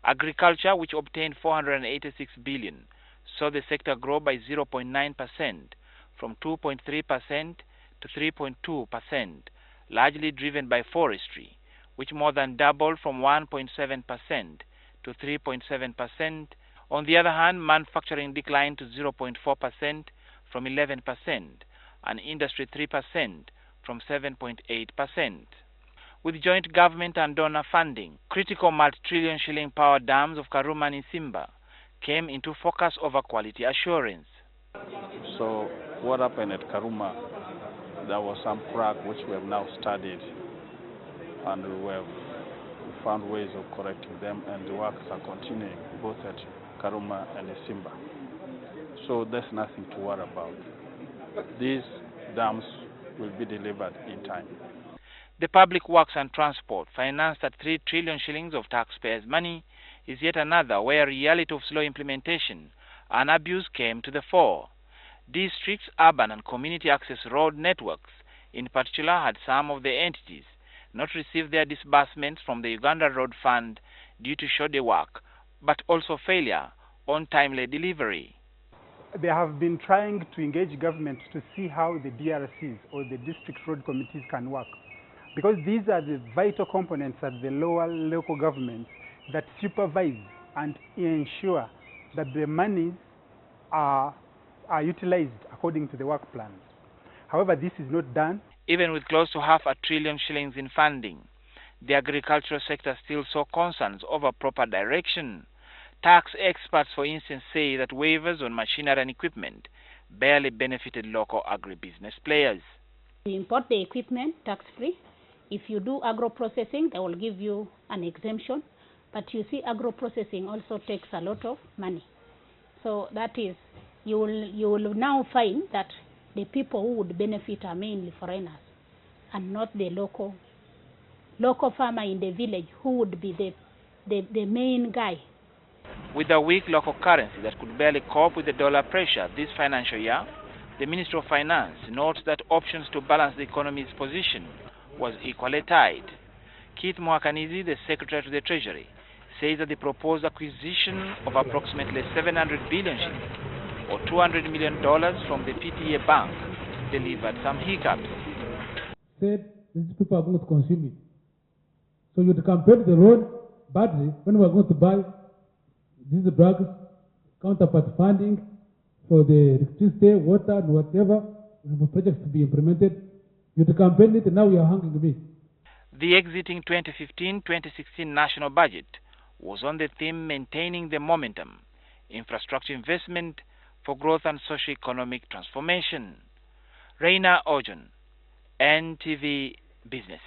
Agriculture, which obtained 486 billion, saw the sector grow by 0.9% from 2.3% to 3.2%, largely driven by forestry, which more than doubled from 1.7% to 3.7%. On the other hand, manufacturing declined to 0.4% from 11%, and industry 3% from 7.8%. With joint government and donor funding, critical multi-trillion shilling power dams of Karuma and Isimba came into focus over quality assurance. So what happened at Karuma, there was some crack which we have now studied, and we have found ways of correcting them, and the works are continuing both at Karuma and Isimba. So there's nothing to worry about. These dams will be delivered in time. The Public Works and Transport, financed at 3 trillion shillings of taxpayers' money, is yet another where reality of slow implementation and abuse came to the fore. Districts, urban and community access road networks, in particular, had some of the entities not received their disbursements from the Uganda Road Fund due to shoddy work, but also failure on timely delivery. They have been trying to engage government to see how the DRCs or the district road committees can work, because these are the vital components at the lower local governments that supervise and ensure that the monies are utilized according to the work plans. However, this is not done. Even with close to half a trillion shillings in funding, the agricultural sector still saw concerns over proper direction. Tax experts, for instance, say that waivers on machinery and equipment barely benefited local agribusiness players. You import the equipment tax-free. If you do agro-processing, they will give you an exemption. But you see, agro-processing also takes a lot of money. So that is, you will now find that the people who would benefit are mainly foreigners and not the local farmer in the village who would be the main guy. With a weak local currency that could barely cope with the dollar pressure this financial year, the Minister of Finance notes that options to balance the economy's position was equally tight. Keith Mwakanizi, the Secretary to the Treasury, says that the proposed acquisition of approximately 700 billion shillings or $200 million from the PPA Bank delivered some hiccups. Said these people are going to consume it. So you compare the road badly when we are going to buy these drugs, counterpart funding for the electricity, water, and whatever projects to be implemented. You campaign it, and now you are hanging me. The exiting 2015-2016 national budget was on the theme maintaining the momentum, infrastructure investment for growth and socio-economic transformation. Reina Ojon, NTV Business.